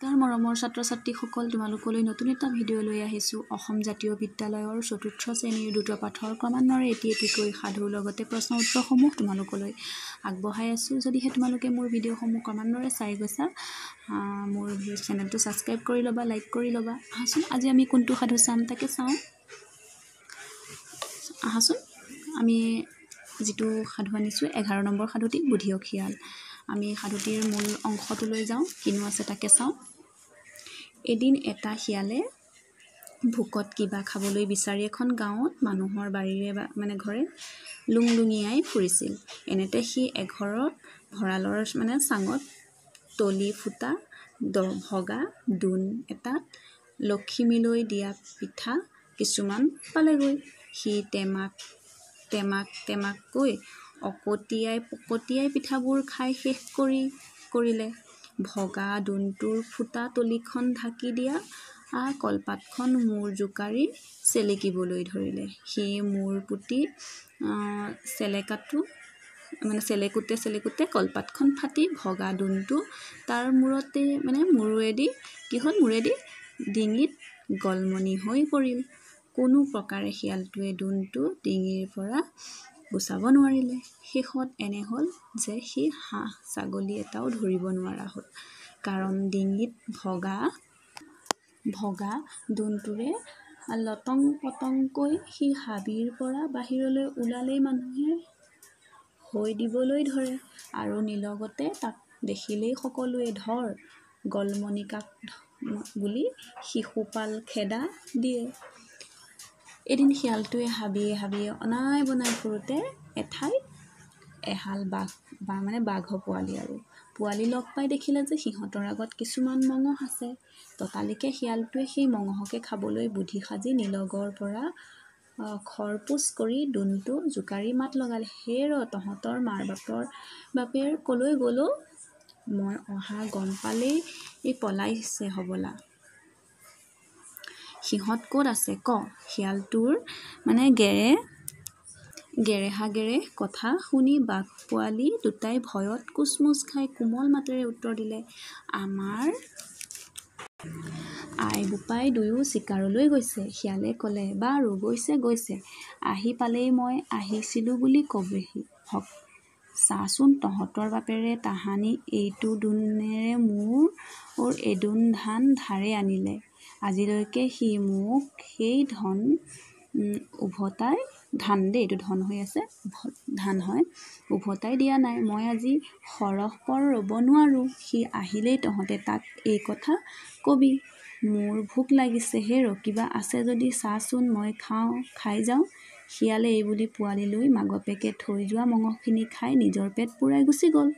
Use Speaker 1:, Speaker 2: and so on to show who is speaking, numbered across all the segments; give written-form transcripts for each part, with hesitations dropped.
Speaker 1: মৰমৰ ছাত্ৰ-ছাত্ৰীসকল, তোমালোকলৈ নতুন এটা ভিডিঅ' লৈ আহিছোঁ। অসম জাতীয় বিদ্যালয়ৰ ৪ৰ্থ শ্ৰেণীৰ দ্ৰুত পাঠৰ ক্ৰমান্বয়ে এটি এটিকৈ সাধুৰ লগতে প্ৰশ্ন উত্তৰসমূহ তোমালোকলৈ আগবঢ়াই আছোঁ। যদিহে তোমালোকে মোৰ ভিডিঅ'সমূহ ক্ৰমান্বয়ে চাই গৈছা, মোৰ চেনেলটো ছাবস্ক্ৰাইব কৰি ল'বা, লাইক কৰি ল'বা। আহাচোন আজি আমি কোনটো সাধু চাম তাকে চাওঁ। আহাচোন আমি যিটো সাধু আনিছোঁ 11 নম্বৰ সাধুটি বুদ্ধি অ শিয়াল। আমি সাধুটিৰ মূল অংশটোলৈ যাওঁ, কিনো আছে তাকে চাওঁ। এদিন এটা শিয়ালে ভোকত কিবা খাবলৈ বিচাৰি এখন গাঁৱত মানুহৰ বাৰীৰে ঘৰে লুংলুঙিয়াই ফুৰিছিল। এনেতে সি এঘৰত ভঁৰালৰ চাঙত তলি ফুটা ভগা দোণ এটাত লখিমীলৈ দিয়া পিঠা কিছুমান পালেগৈ। সি টেমাকৈ অকটিয়াই পকটিয়াই পিঠাবোৰ খাই শেষ কৰিলে। ভগা দোণটোৰ ফুটা তলিখন ঢাকি দিয়া কলপাতখন মূৰ জোকাৰি চেলেকিবলৈ ধৰিলে। সি মূৰ পুতি চেলেকোতে কলপাতখন ফাটি ভগা দোণটো তাৰ মূৰেদি ডিঙিত গলমনি হৈ পৰিল। কোনো প্ৰকাৰে শিয়ালটোৱে দোণটো ডিঙিৰ পৰা গুচাব নোৱাৰিলে। শেষত এনে হ'ল যে সি হাঁহ ছাগলী এটাও ধৰিব নোৱাৰা হ'ল, কাৰণ ডিঙিত ভগা দোণটোৰে লটং পটংকৈ সি হাবিৰ পৰা বাহিৰলৈ ওলালেই মানুহে হৈ দিবলৈ ধৰে, আৰু নিলগতে তাক দেখিলেই সকলোৱে ধৰ গলমনিকাক বুলি শিশুপাল খেদা দিয়ে। এদিন শিয়ালটোৱে হাবিয়ে অনাই বনাই ফুৰোতে এঠাইত এহাল বাঘ পোৱালি লগ পাই দেখিলে যে সিহঁতৰ আগত কিছুমান মঙহ আছে। ততালিকে শিয়ালটোৱে সেই মঙহকে খাবলৈ বুদ্ধি সাজি নিলগৰ পৰা খৰপোচ কৰি দোণটো জোকাৰি মাত লগালে, "হে ৰ তহঁতৰ মাৰ বাপেৰ কলৈ গ'ল অ? মই অহা গম পালেই পলাইছে হবলা। সিহঁত ক'ত আছে ক?" শিয়ালটোৰ গেৰেহা কথা শুনি বাঘ পোৱালি দুটাই ভয়ত কোচমোচ খাই কোমল মাতেৰে উত্তৰ দিলে, "আমাৰ আই বোপাই দুয়ো চিকাৰলৈ গৈছে।" শিয়ালে ক'লে, "বাৰু গৈছে, আহি পালেই মই আহিছিলোঁ বুলি কবিহক। চাচোন তহঁতৰ বাপেৰে তাহানি এইটো দোণেৰে মোৰ এদোণ ধান ধাৰে আনিলে। আজিলৈকে সি মোক সেই উভতাই দিয়া নাই। মই আজি সৰহ পৰ ৰ'ব নোৱাৰোঁ। সি আহিলেই তহঁতে তাক এই কথা কবি। মোৰ ভোক লাগিছে, হে ৰ কিবা আছে যদি চাচোন, মই খাই যাওঁ।" শিয়ালে এইবুলি পোৱালি লৈ মাক-বাপেকে থৈ যোৱা মঙহখিনি খাই নিজৰ পেট পূৰাই গুচি গ'ল।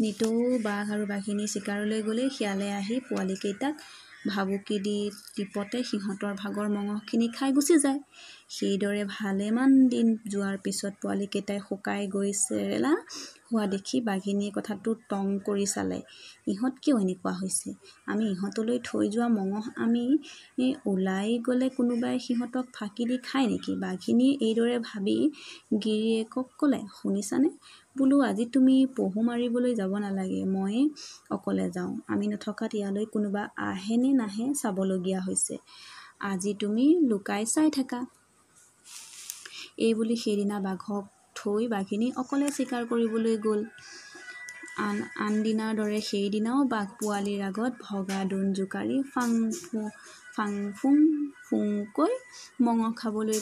Speaker 1: নিতৌ বাঘ আৰু বাঘিনী চিকাৰলৈ গ'লেই শিয়ালে আহি পোৱালিকেইটাক ভাবুকি দি টিপতে সিহঁতৰ ভাগৰ মঙহখিনি খাই গুচি যায়। সেইদৰে ভালেমান দিন যোৱাৰ পিছত পোৱালিকেইটাই শুকাই গৈ চেৰেলা হোৱা দেখি বাঘিনীয়ে কথাটো টং কৰি চালে, "ইহঁত কিয় এনেকুৱা হৈছে? আমি ইহঁতলৈ থৈ যোৱা মঙহ আমি ওলাই গ'লে কোনোবাই সিহঁতক ফাঁকি দি খায় নেকি?" বাঘিনীয়ে এইদৰে ভাবি গিৰীয়েকক ক'লে, "শুনিছানে বোলো, আজি তুমি পহু মাৰিবলৈ যাব নালাগে, ময়ে অকলে যাওঁ। আমি নথকাত ইয়ালৈ কোনোবা আহে নে নাহে চাবলগীয়া হৈছে। আজি তুমি লুকাই চাই থাকা।" এইবুলি সেইদিনা বাঘক থৈ বাঘিনী অকলে চিকাৰ কৰিবলৈ গ'ল। আন দিনাৰ দৰে সেইদিনাও বাঘ পোৱালিৰ আগত ভগা দোণ জোকাৰি ফাং-ফুংকৈ মঙহ খাবলৈ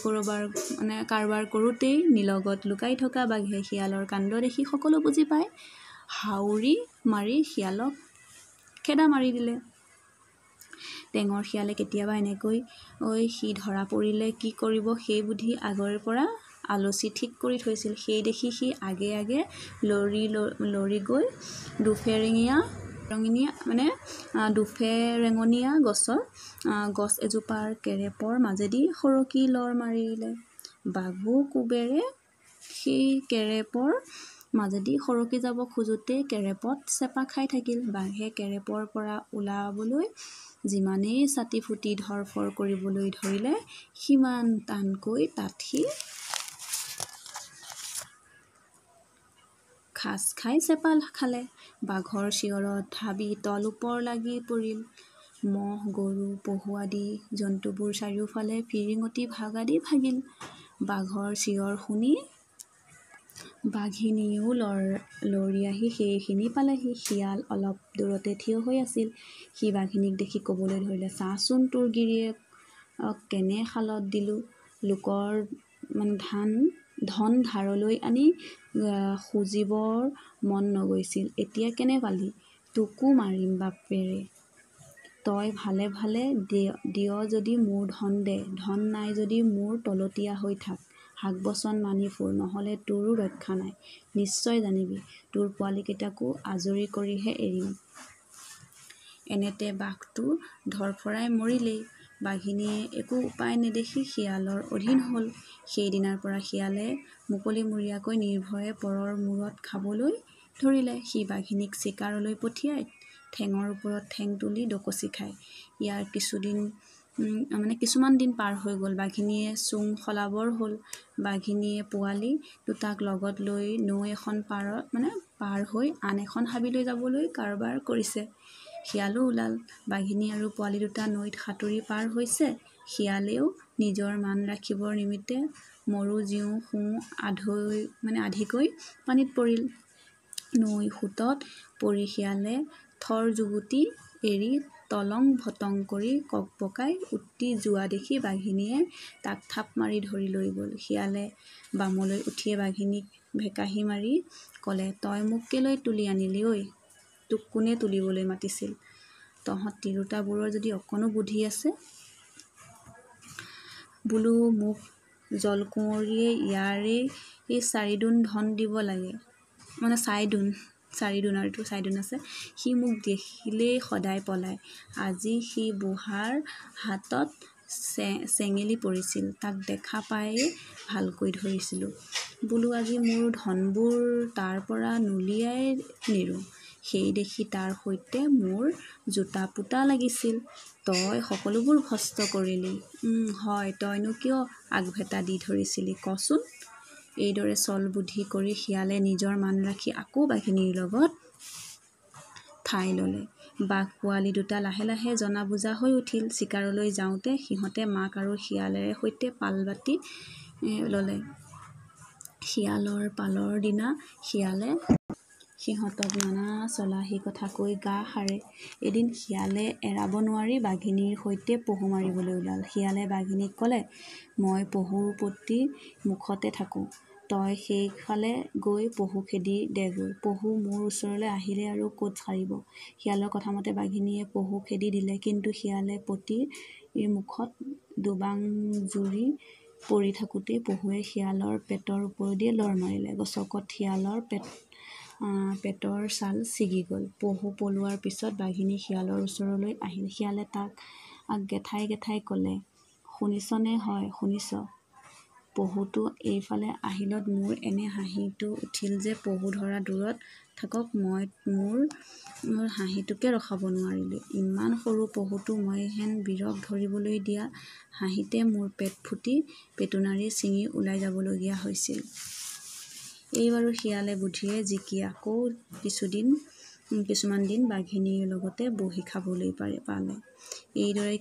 Speaker 1: কাৰবাৰ কৰোঁতেই নিলগত লুকাই থকা বাঘে শিয়ালৰ কাণ্ড দেখি সকলো বুজি পাই হাউৰি মাৰি শিয়ালক খেদা মাৰি দিলে। টেঙৰ শিয়ালে কেতিয়াবা এনেকৈ সি ধৰা পৰিলে কি কৰিব সেই বুদ্ধি আগৰে পৰা আলচি ঠিক কৰি থৈছিল। সেই দেখি সি আগে লৰি গৈ দুফেৰেঙনীয়া গছ এজোপাৰ কেৰেপৰ মাজেদি সৰকি লৰ মাৰিলে। বাঘো কোবেৰে সেই কেৰেপৰ মাজেদি সৰকি যাব খোজোতেই কেৰেপত চেপা খাই থাকিল। বাঘে কেৰেপৰ পৰা ওলাবলৈ যিমানেই ছাটি ফুটি ধৰফৰ কৰিবলৈ ধৰিলে, সিমান টানকৈ তাত সি খাচ খাই চেপা খালে। বাঘৰ চিঞৰত হাবি তল ওপৰ লাগি পৰিল। মহ গৰু পহু আদি জন্তুবোৰ চাৰিওফালে ফিৰিঙতি ভাগাদি ভাগিল। বাঘৰ চিঞৰ শুনি বাঘিনীও লৰি আহি সেইখিনি পালেহি। শিয়াল অলপ দূৰতে থিয় হৈ আছিল। সি বাঘিনীক দেখি ক'বলৈ ধৰিলে, চাচোন তোৰ গিৰিয়েকক কেনে শালত দিলোঁ। লোকৰ ধন ধাৰলৈ আনি খুজিবৰ মন নগৈছিল, এতিয়া কেনে পালি? তোকো মাৰিম বাপেৰে। তই ভালে ভালে দিয় যদি মোৰ ধন দে, ধন নাই যদি মোৰ তলতীয়া হৈ থাক। হাক বচন মানি ফুৰ, নহ'লে তোৰো ৰক্ষা নাই। নিশ্চয় জানিবি, তোৰ পোৱালীকেইটাকো আজৰি কৰিহে এৰিম। এনেতে বাঘটো ধৰফৰাই মৰিলেই। বাঘিনীয়ে একো উপায় নেদেখি শিয়ালৰ অধীন হ'ল। সেইদিনাৰ পৰা শিয়ালে মুকলিমূৰীয়াকৈ নিৰ্ভয়ে পৰৰ মূৰত খাবলৈ ধৰিলে। সি বাঘিনীক চিকাৰলৈ পঠিয়াই ঠেঙৰ ওপৰত ঠেং তুলি ডকচি খায়। ইয়াৰ কিছুমান দিন পাৰ হৈ গ'ল। বাঘিনীয়ে চোং সলাবৰ হ'ল। বাঘিনীয়ে পোৱালি দুটাক লগত লৈ নৈ এখন পাৰ হৈ আন এখন হাবিলৈ যাবলৈ কাৰবাৰ কৰিছে। শিয়ালো ওলাল। বাঘিনী আৰু পোৱালি দুটা নৈত সাঁতুৰি পাৰ হৈছে। শিয়ালেও নিজৰ মান ৰাখিবৰ নিমিত্তে মৰো জীওঁ সোঁ আধিকৈ পানীত পৰিল। নৈ সোঁতত পৰি শিয়ালে থৰ যুগুটি এৰি টলং ভটং কৰি ককবকাই উটি যোৱা দেখি বাঘিনীয়ে তাক থাপ মাৰি ধৰি লৈ গ'ল। শিয়ালে বামলৈ উঠিয়ে বাঘিনীক ভেকাহি মাৰি ক'লে, তই মোক কেলৈ তুলি আনিলি ঐ? তোক কোনে তুলিবলৈ মাতিছিল? তহঁত তিৰোতাবোৰৰ যদি অকণো বুদ্ধি আছে বোলো মোক জলকুঁৱৰীয়ে ইয়াৰেই 4 দুন ধন দিব লাগে, 4 দুন আৰু এইটো 4 দুন আছে। সি মোক দেখিলেই সদায় পলায়। আজি সি বুঢ়াৰ হাতত চেঙেলি পৰিছিল, তাক দেখা পায়েই ভালকৈ ধৰিছিলোঁ। বোলো আজি মোৰ ধনবোৰ তাৰ পৰা নুলিয়াই নেৰোঁ। সেই দেখি তাৰ সৈতে মোৰ জোতা পোতা লাগিছিল। তই সকলোবোৰ ভস্ত কৰিলি। হয়, তইনো কিয় আগভেটা দি ধৰিছিলি কচোন? এইদৰে চল বুদ্ধি কৰি শিয়ালে নিজৰ মান ৰাখি আকৌ বাঘিনীৰ লগত ঠাই ল'লে। বাঘ পোৱালি দুটা লাহে লাহে জনা বুজা হৈ উঠিল। চিকাৰলৈ যাওঁতে সিহঁতে মাক আৰু শিয়ালেৰে সৈতে পাল পাতি ল'লে। শিয়ালৰ পালৰ দিনা শিয়ালে সিহঁতক নানা চলাহী কথা কৈ গা সাৰে। এদিন শিয়ালে এৰাব নোৱাৰি বাঘিনীৰ সৈতে পহু মাৰিবলৈ ওলাল। শিয়ালে বাঘিনীক ক'লে, মই পহুৰ প্ৰতি মুখতে থাকোঁ, তই সেইফালে গৈ পহু খেদি দেগৈ। পহু মোৰ ওচৰলৈ আহিলে আৰু ক'ত সাৰিব? শিয়ালৰ কথামতে বাঘিনীয়ে পহু খেদি দিলে, কিন্তু শিয়ালে পতিৰ মুখত দুবাংজুৰি পৰি থাকোঁতেই পহুৱে শিয়ালৰ পেটৰ ওপৰেদি লৰ মাৰিলে। গছকত শিয়ালৰ পেটৰ ছাল ছিগি গ'ল। পহু পলোৱাৰ পিছত বাঘিনী শিয়ালৰ ওচৰলৈ আহিল। শিয়ালে তাক গেঠাই গেঠাই ক'লে, শুনিছনে? হয়, শুনিছ। পহুটো এইফালে আহিলত মোৰ এনে হাঁহিটো উঠিল যে পহু ধৰা দূৰত থাকক, মই মোৰ হাঁহিটোকে ৰখাব নোৱাৰিলোঁ। ইমান সৰু পহুটো মই হেন বীৰক ধৰিবলৈ দিয়া হাঁহিতে মোৰ পেট ফুটি পেটুনাৰী ছিঙি ওলাই যাবলগীয়া হৈছিল। এইবাৰো শিয়ালে বুদ্ধিৰে জিকি আকৌ কিছুমান দিন বাঘিনীৰ লগতে বহি খাবলৈ পালে। এইদৰে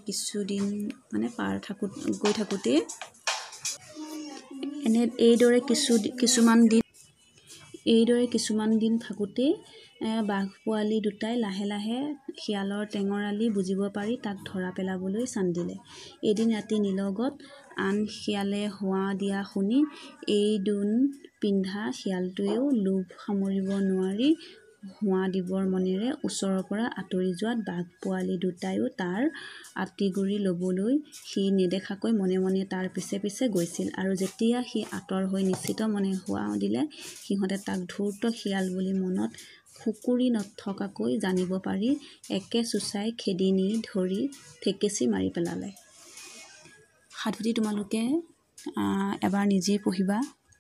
Speaker 1: কিছুমান দিন থাকোঁতেই বাঘ পোৱালি দুটাই লাহে লাহে শিয়ালৰ টেঙৰ আলি বুজিব পাৰি তাক ধৰা পেলাবলৈ চান্দিলে। এদিন ৰাতি নিলগত আন শিয়ালে হোৱা দিয়া শুনি এই দোন পিন্ধা শিয়ালটোৱেও লোভ সামৰিব নোৱাৰি হোৱা দিবৰ মনেৰে ওচৰৰ পৰা আঁতৰি যোৱাত বাঘ পোৱালি দুটায়ো তাৰ আঁতিগুৰি ল'বলৈ সি নেদেখাকৈ মনে মনে তাৰ পিছে পিছে গৈছিল। আৰু যেতিয়া সি আঁতৰ হৈ নিশ্চিত মনে হোৱা দিলে, সিহঁতে তাক ধূৰ্ত শিয়াল বুলি মনত খুকুৰি নথকাকৈ জানিব পাৰি একে চোচাই খেদি নি ধৰি ঠেকেচি মাৰি পেলালে। সাধুটি তোমালোকে এবাৰ নিজেই পঢ়িবা,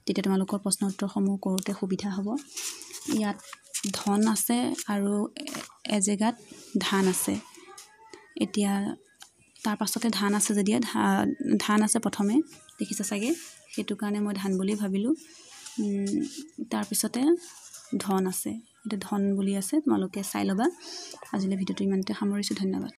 Speaker 1: তেতিয়া তোমালোকৰ প্ৰশ্ন উত্তৰসমূহ কৰোঁতে সুবিধা হ'ব। ইয়াত ধন আছে আৰু এজেগাত ধান আছে। এতিয়া তাৰ পাছতে ধান আছে যেতিয়া ধান আছে প্ৰথমে দেখিছা চাগে, সেইটো কাৰণে মই ধান বুলি ভাবিলোঁ। তাৰপিছতে ধন আছে। এতিয়া ধন বুলি আছে, তোমালোকে চাই ল'বা। আজিলৈ ভিডিঅ'টো ইমানতে সামৰিছোঁ, ধন্যবাদ।